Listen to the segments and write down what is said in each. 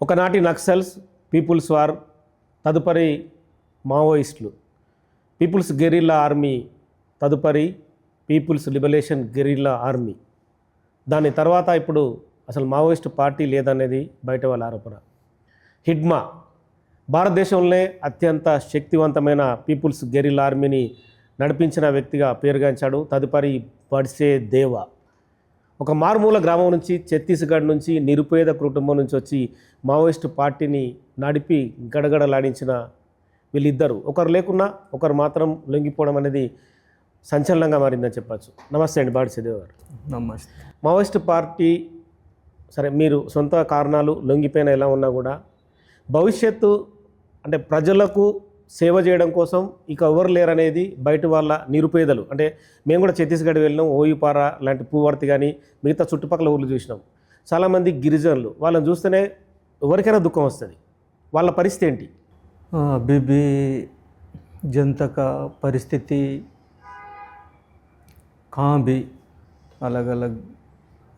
ఒకనాటి Naxals, peoples war, తదుపరి మావోయిస్టులు, పీపుల్స్ గెరిల్లా ఆర్మీ, తదుపరి పీపుల్స్ లిబరేషన్ గెరిల్లా ఆర్మీ. దాని తర్వాత ఇప్పుడు అసలు మావోయిస్టు పార్టీ లేదనేది బయట వాళ్ళ ఆరోపణ. హిడ్మా భారతదేశంలోనే అత్యంత శక్తివంతమైన పీపుల్స్ గెరిల్లా ఆర్మీని నడిపించిన వ్యక్తిగా పేరుగాంచాడు. తదుపరి బడ్సే దేవా ఒక మారుమూల గ్రామం నుంచి, ఛత్తీస్గఢ్ నుంచి, నిరుపేద కుటుంబం నుంచి వచ్చి మావోయిస్టు పార్టీని నడిపి గడగడలాడించిన వీళ్ళిద్దరు ఒకరు లేకున్నా ఒకరు మాత్రం లొంగిపోవడం అనేది సంచలనంగా మారిందని చెప్పచ్చు. నమస్తే అండి బడ్సే దేవా గారు. నమస్తే. మావోయిస్టు పార్టీ సరే, మీరు సొంత కారణాలు లొంగిపోయిన ఎలా ఉన్నా కూడా భవిష్యత్తు అంటే ప్రజలకు సేవ చేయడం కోసం ఇక ఎవరు లేరనేది బయట వాళ్ళ నిరుపేదలు. అంటే మేము కూడా ఛత్తీస్గఢ్ వెళ్ళినాం, ఓయిపారా లాంటి పూవర్తి కానీ మిగతా చుట్టుపక్కల ఊర్లు చూసినాం. చాలామంది గిరిజనులు, వాళ్ళని చూస్తేనే ఎవరికైనా దుఃఖం వస్తుంది. వాళ్ళ పరిస్థితి ఏంటి? अभी भी जनता का परिस्थिति कहाँ भी अलग अलग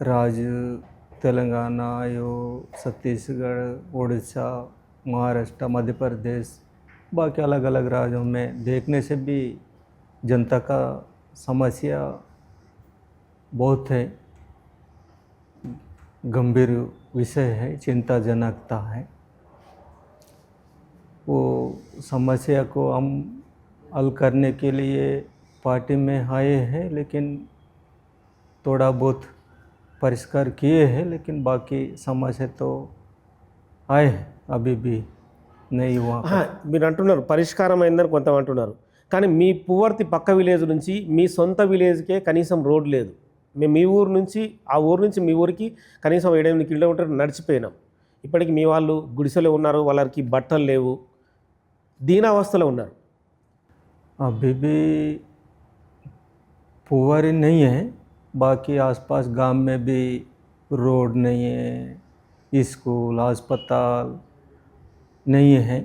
राज्य, तेलंगाना, यो छत्तीसगढ़, उड़ीसा, महाराष्ट्र, मध्य प्रदेश, बाकी अलग अलग राज्यों में देखने से भी जनता का समस्या बहुत है, गंभीर विषय है, चिंताजनकता है। वो समस्या को हम हल करने के लिए पार्टी में आए हैं, लेकिन थोड़ा बहुत परिष्कार किए हैं, लेकिन बाकी समस्या तो आए हैं, अभी भी नहीं हुआ। మీరు అంటున్నారు పరిష్కారం అయిందని కొంత అంటున్నారు, కానీ మీ పువర్తి పక్క విలేజ్ నుంచి మీ సొంత విలేజ్కే కనీసం రోడ్ లేదు. మేము మీ ఊరు నుంచి ఆ ఊరు నుంచి మీ ఊరికి కనీసం 7-8 కిలోమీటర్లు నడిచిపోయినాం. ఇప్పటికి మీ వాళ్ళు గుడిసెలో ఉన్నారు, వాళ్ళకి బట్టలు లేవు, దీనావస్థలో ఉన్నారు. अभी भी पुआरी नहीं है, बाकी आसपास गांव में भी रोड नहीं है, स्कूल, अस्पताल नहीं है।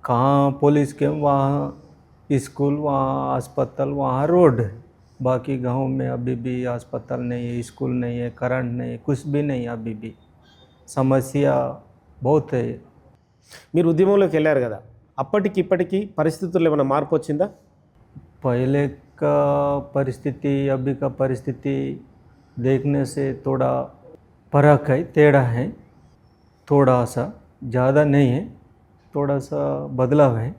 कहाँ पुलिस के वहाँ स्कूल, वहाँ अस्पताल, वहाँ रोड है। बाकी गांव में अभी भी अस्पताल नहीं है, स्कूल नहीं है, करंट नहीं है, कुछ भी नहीं है। अभी भी समस्या बहुत है। మీరు ఉద్యమంలోకి వెళ్ళారు కదా, అప్పటికి ఇప్పటికీ పరిస్థితుల్లో ఏమైనా మార్పు వచ్చిందా? पहले का परिस्थिति अभी का परिस्थिति देखने से थोड़ा फर्क है, टेढ़ा है, थोड़ा सा, ज़्यादा नहीं है, थोड़ा सा बदलाव है।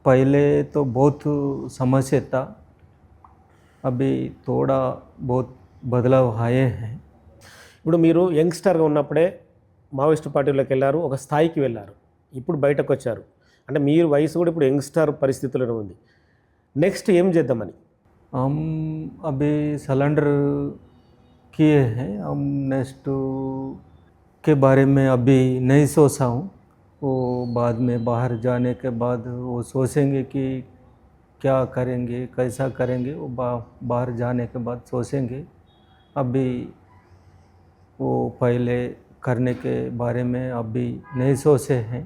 पहले तो बहुत समस्या था, अभी थोड़ा बहुत बदलाव आए हैं। ఇప్పుడు మీరు యంగ్స్టర్గా ఉన్నప్పుడే మావోయిస్టు పార్టీలోకి వెళ్ళారు, ఒక స్థాయికి వెళ్ళారు, ఇప్పుడు బయటకు వచ్చారు. అంటే మీరు వయసు కూడా ఇప్పుడు యంగ్స్టర్ పరిస్థితుల్లో ఉంది. నెక్స్ట్ ఏం చేద్దామని? हम अभी सिलेंडर किए हैं, हम नेक्स्ट के बारे में अभी नहीं सोचा हूँ। वो बाद में बाहर जाने के बाद वो सोचेंगे कि क्या करेंगे, कैसा करेंगे, वो बाहर जाने के बाद सोचेंगे। अभी वो पहले करने के बारे में अभी नहीं सोचे हैं।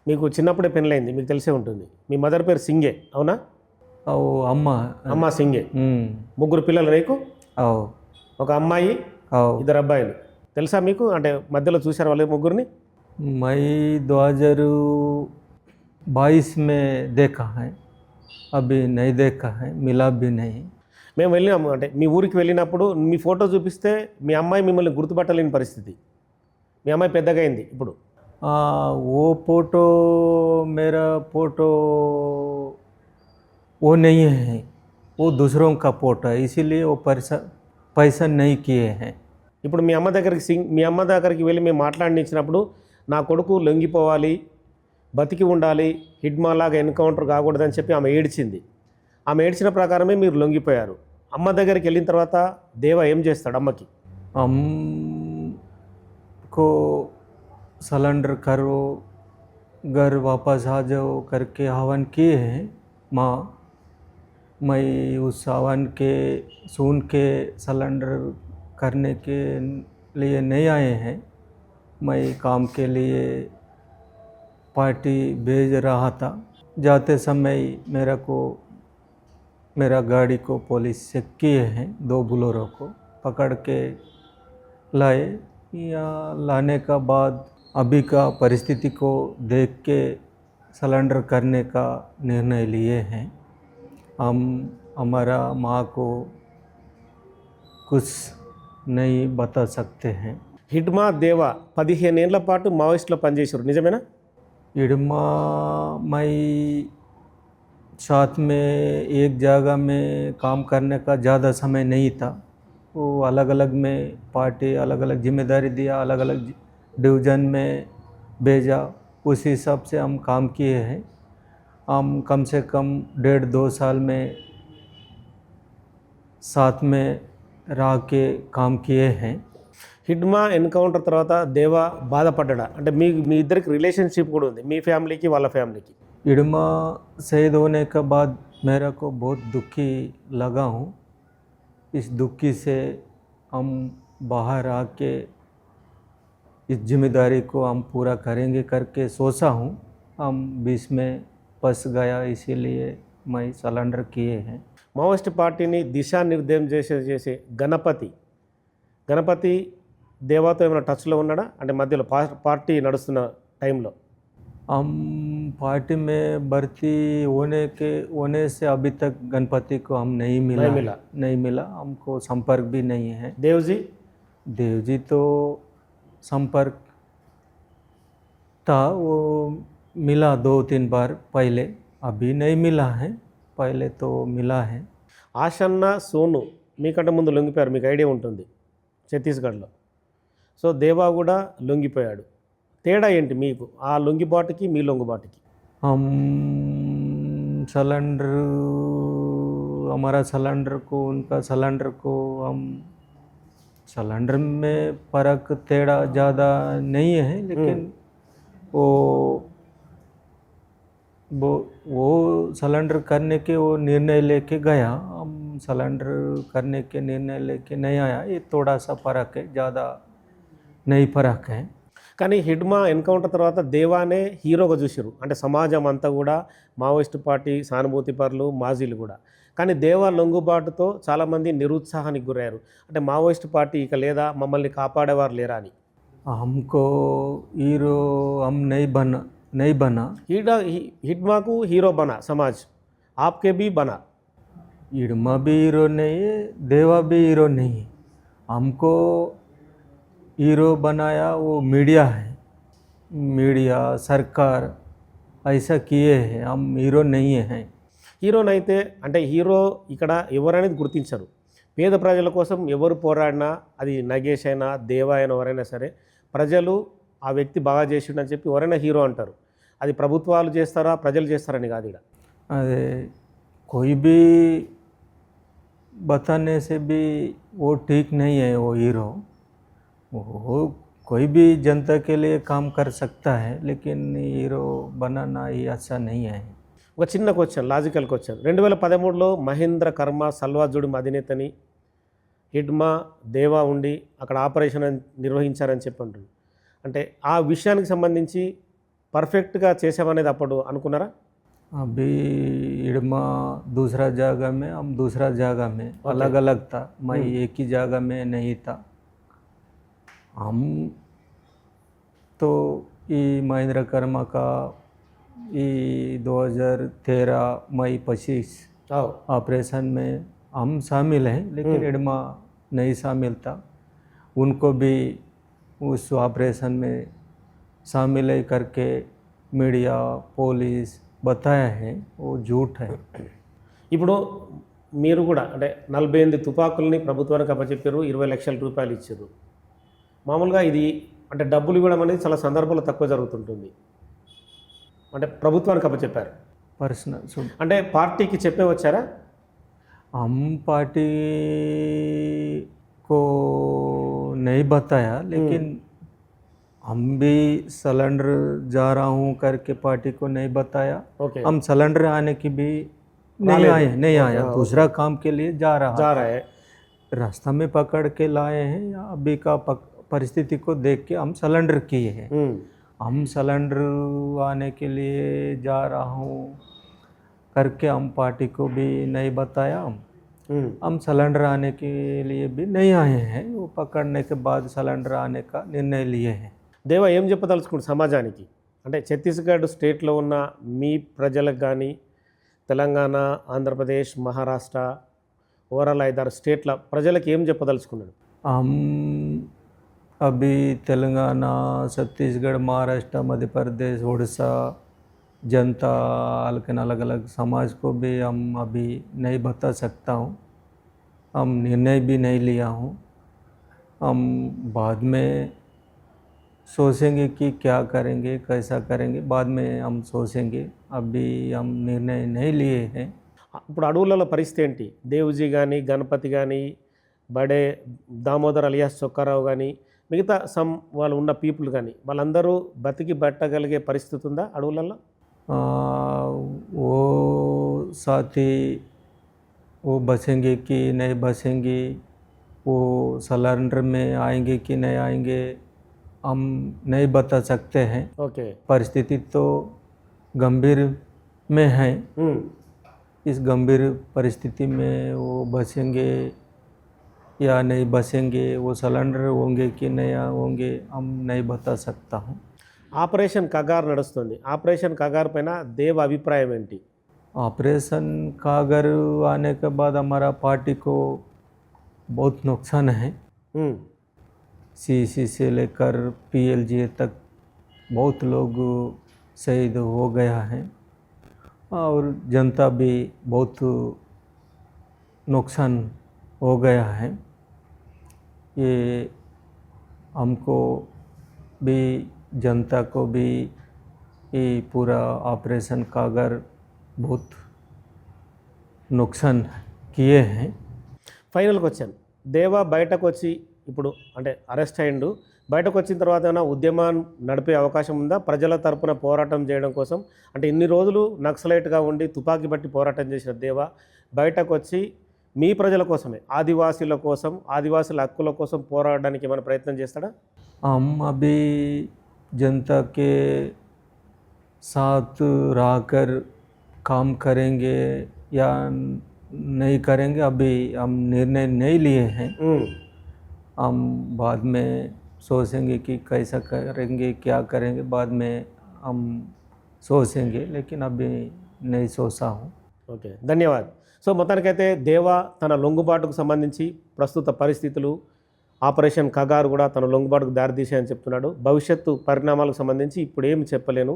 మీకు చిన్నప్పుడే పెళ్ళైంది, మీకు తెలిసే ఉంటుంది. మీ మదర్ పేరు సింగే, అవునా? वो अम्मा అమ్మ సింగే. ముగ్గురు పిల్లలు నీకు? आओ ఒక అమ్మాయి, आओ 2 అబ్బాయిలు. తెలుసా మీకు? అంటే మధ్యలో చూశారు వాళ్ళ ముగ్గురిని? मई 2022 में देखा है, अभी नहीं देखा है, मिला भी नहीं। మేము వెళ్ళినాము, అంటే మీ ఊరికి వెళ్ళినప్పుడు మీ ఫోటో చూపిస్తే మీ అమ్మాయి మిమ్మల్ని గుర్తుపట్టలేని పరిస్థితి. మీ అమ్మాయి పెద్దగా అయింది ఇప్పుడు. वो फ़ोटो, मेरा फ़ोटो वो नहीं है, वो दूसरों का फ़ोटो है, इसीलिए वो पैसा नहीं किए हैं। ఇప్పుడు మీ అమ్మ దగ్గరికి వెళ్ళి మేము మాట్లాడినిచ్చినప్పుడు నా కొడుకు లొంగిపోవాలి, బతికి ఉండాలి, హిడ్మాలాగా ఎన్కౌంటర్ కాకూడదని చెప్పి ఆమె ఏడ్చింది. ఆమె ఏడ్చిన ప్రకారమే మీరు లొంగిపోయారు. అమ్మ దగ్గరికి వెళ్ళిన తర్వాత దేవా ఏం చేస్తాడు అమ్మకి? हमको सिलेंडर करो, घर वापस आ जाओ करके आह्वान किए हैं माँ। मैं उस आह्वान के सुन के सिलेंडर करने के लिए नहीं आए हैं। मैं काम के लिए पार्टी भेज रहा था, जाते समय मेरा गाड़ी को पुलिस चेक किए हैं, 2 बोलेरो को पकड़ के लाए। या लाने का बाद अभी का परिस्थिति को देख के सिलेंडर करने का निर्णय लिए हैं। हम हमारा माँ को कुछ नहीं बता सकते हैं। హిడ్మా దేవా 15 ఏళ్ల పాటు మావోయిస్టులో పనిచేశారు, నిజమేనా? इडमा मई साथ में एक जगह में काम करने का ज़्यादा समय नहीं था। वो अलग अलग में पार्टी अलग अलग जिम्मेदारी दिया, अलग अलग डिवीज़न में भेजा, उस हिसाब से हम काम किए हैं। हम कम से कम 1.5-2 साल में साथ में रह के काम किए हैं। హిడ్మా ఎన్కౌంటర్ తర్వాత దేవా బాధపడ్డా? అంటే మీ ఇద్దరికి రిలేషన్షిప్ కూడా ఉంది, మీ ఫ్యామిలీకి వాళ్ళ ఫ్యామిలీకి. इडमा शहीद होने के बाद मेरा को बहुत दुखी लगा हूँ। इस दुखी से हम बाहर आके इस जिम्मेदारी को हम पूरा करेंगे करके सोचा हूँ। हम बीच में फंस गया, इसीलिए मैं सलेंडर किए हैं। మావోయిస్ట్ పార్టీని దిశానిర్దేశం చేసే గణపతి దేవాతో ఏమైనా టచ్లో ఉన్నాడా? అంటే మధ్యలో పార్టీ నడుస్తున్న టైంలో. हम पार्टी में भर्ती होने से अभी तक गणपति को हम नहीं मिला, हमको संपर्क भी नहीं है। देवजी तो संपर्क था, वो मिला 2-3 बार पहले, अभी नहीं मिला है, पहले तो मिला है। ఆషన్న సోను మీకంటే ముందు లొంగిపోయారు, మీకు ఐడియా ఉంటుంది, ఛత్తీస్గఢ్లో. సో దేవా కూడా లొంగిపోయాడు. తేడా ఏంటి మీకు ఆ లొంగిబాటుకి మీ లొంగుబాటుకి? हम सिलेंडर हमारा सिलेंडर को उनका सिलेंडर को हम सिलेंडर में फ़र्क तेड़ा ज़्यादा नहीं है, लेकिन वो सिलेंडर करने के वो निर्णय लेके गया, हम सिलेंडर करने के निर्णय लेके नहीं आया। ये थोड़ा सा फ़र्क है, ज़्यादा नहीं फ़र्क है। కానీ హిడ్మా ఎన్కౌంటర్ తర్వాత దేవానే హీరోగా చూసారు, అంటే సమాజం అంతా కూడా మావోయిస్టు పార్టీ సానుభూతి పరులు మాజీలు కూడా. కానీ దేవా లొంగుబాటుతో చాలామంది నిరుత్సాహానికి గురయ్యారు. అంటే మావోయిస్టు పార్టీ ఇక లేదా, మమ్మల్ని కాపాడేవారు లేరా అని. हमको हीरो हम नहीं बना। హిడ్మాకు హీరో బనా సమాజ్, ఆప్కే भी బనా. हिडमा भी हीरो नहीं है, देवा भी हीरो नहीं है। हमको हीरो बनाया वो मीडिया है, मीडिया सरकार ऐसा किए हैं, हम हीरो नहीं हैं। హీరోనైతే అంటే హీరో ఇక్కడ ఎవరనేది గుర్తించరు. పేద ప్రజల కోసం ఎవరు పోరాడినా, అది నగేష్ అయినా దేవా అయినా ఎవరైనా సరే, ప్రజలు ఆ వ్యక్తి బాగా చేసిండని చెప్పి ఎవరైనా హీరో అంటారు. అది ప్రభుత్వాలు చేస్తారా ప్రజలు చేస్తారని కాదు. ఇక్కడ अरे कोई भी बताने से भी वो ठीक नहीं है, वो हीरो वो कोई भी जनता के लिए काम कर सकता है, लेकिन हीरो बनाना ही अच्छा नहीं है। ఒక చిన్న క్వశ్చన్, లాజికల్ క్వశ్చన్. 2013లో మహేంద్ర కర్మ సల్వాజుడి అధినేతని హిడ్మా దేవా ఉండి అక్కడ ఆపరేషన్ నిర్వహించారని చెప్పండి. అంటే ఆ విషయానికి సంబంధించి పర్ఫెక్ట్గా చేసామనేది అప్పుడు అనుకున్నారా? अभी हिडमा दूसरा जगह में, हम दूसरा जगह में अलग अलग था, मैं एक ही जगह में नहीं था। हम तो ये महेंद्र कर्मा का ये 2013 मई 25 ऑपरेशन में हम शामिल हैं, लेकिन हिडमा नहीं शामिल था। उनको भी उस ऑपरेशन में शामिल है करके मीडिया पुलिस बताया है, वो झूठ है। ఇప్పుడు మీరు కూడా అంటే 48 తుపాకుల్ని ప్రభుత్వానికి అప్పచెప్పారు, 20 లక్షల రూపాయలు ఇచ్చారు. మామూలుగా ఇది అంటే డబ్బులు ఇవ్వడం అనేది చాలా సందర్భాల్లో తక్కువ జరుగుతుంటుంది. అంటే ప్రభుత్వానికి అప్పచెప్పారు, पर्सनल అంటే పార్టీకి చెప్పే వచ్చారా? हम पार्टी को नहीं बताया, लेकिन हम भी सिलेंडर जा रहा हूँ करके पार्टी को नहीं बताया। ओके, हम सिलेंडर आने की भी नहीं आया, दूसरा काम के लिए जा रहा है, रास्ता में पकड़ के लाए हैं। अभी का परिस्थिति को देख के हम सिलेंडर किए हैं। हम सिलेंडर आने के लिए जा रहा हूँ करके हम पार्टी को भी नहीं बताया। हम सिलेंडर आने के लिए भी नहीं आए हैं, वो पकड़ने के बाद सिलेंडर आने का निर्णय लिए हैं। దేవా ఏం చెప్పదలుచుకుంటు సమాజానికి, అంటే ఛత్తీస్గఢ్ స్టేట్లో ఉన్న మీ ప్రజలకు కానీ తెలంగాణ, ఆంధ్రప్రదేశ్, మహారాష్ట్ర, ఓవరాల్ 5-6 స్టేట్ల ప్రజలకు ఏం చెప్పదలుచుకున్నాడు? हम अभी तेलंगाना, छत्तीसगढ़, महाराष्ट्र, मध्य प्रदेश, उड़ीसा जनता लेकिन अलग अलग समाज को भी हम अभी नहीं बता सकता हूँ। हम निर्णय भी नहीं लिया हूँ। हम बाद में सोचेंगे कि क्या करेंगे, कैसा करेंगे, बाद में हम सोचेंगे। अभी हम निर्णय नहीं लिए हैं। ఇప్పుడు అడవులలో పరిస్థితి ఏంటి? దేవుజీ కానీ, గణపతి కానీ, బడే దామోదర్ అలియాస్ చొక్కారావు కానీ, మిగతా వాళ్ళు ఉన్న పీపుల్ కానీ వాళ్ళందరూ బతికి బట్టగలిగే పరిస్థితి ఉందా అడవులలో? वो साथी वो बचेंगे कि नहीं बचेंगे, वो सलेंडर में आएंगे कि नहीं आएंगे, हम नहीं बता सकते हैं। ఓకే. परिस्थिति तो गंभीर में है। इस गंभीर परिस्थिति में वो बचेंगे या नहीं बचेंगे, वो सलेंडर होंगे कि नहीं होंगे, हम नहीं बता सकता हूँ। ఆపరేషన్ కగార్ నడుస్తుంది. ఆపరేషన్ కగార్ పైన దేవ అభిప్రాయం ఏంటి? ऑपरेशन कागर आने के बाद हमारा पार्टी को बहुत नुकसान है। ఉమ్, सीसी से लेकर पीएलजी तक बहुत लोग शहीद हो गया है और जनता भी बहुत नुकसान हो गया है। ये हमको भी जनता को भी ये पूरा ऑपरेशन कागर बहुत नुकसान किए हैं। ఫైనల్కి వచ్చాను. దేవ బయటకు వచ్చి ఇప్పుడు అంటే అరెస్ట్ అయ్యిండు, బయటకు వచ్చిన తర్వాత ఏమైనా ఉద్యమాన్ని నడిపే అవకాశం ఉందా ప్రజల తరపున పోరాటం చేయడం కోసం? అంటే ఇన్ని రోజులు నక్సలైట్గా ఉండి తుపాకీ బట్టి పోరాటం చేసిన దేవ బయటకు వచ్చి మీ ప్రజల కోసమే, ఆదివాసీల కోసం, ఆదివాసుల హక్కుల కోసం పోరాడడానికి ఏమైనా ప్రయత్నం చేస్తాడా? हम अभी जनता के साथ रहकर काम करेंगे या नहीं करेंगे, अभी हम निर्णय नहीं लिए हैं। ఉమ్, हम बाद में सोचेंगे कि कैसा करेंगे, क्या करेंगे, बाद में हम सोचेंगे, लेकिन अभी नहीं सोचा हूँ। ఓకే, ధన్యవాద్. సో మొత్తానికైతే దేవ తన లొంగుబాటుకు సంబంధించి ప్రస్తుత పరిస్థితులు, ఆపరేషన్ కగారు కూడా తన లొంగుబాటుకు దారితీసాయని చెప్తున్నాడు. భవిష్యత్తు పరిణామాలకు సంబంధించి ఇప్పుడు ఏమి చెప్పలేను,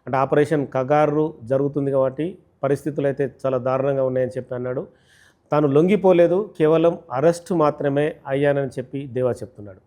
అంటే ఆపరేషన్ కగారు జరుగుతుంది కాబట్టి పరిస్థితులు అయితే చాలా దారుణంగా ఉన్నాయని చెప్పి అన్నాడు. తాను లొంగిపోలేదు, కేవలం అరెస్టు మాత్రమే అయ్యానని చెప్పి దేవా చెప్తున్నాడు.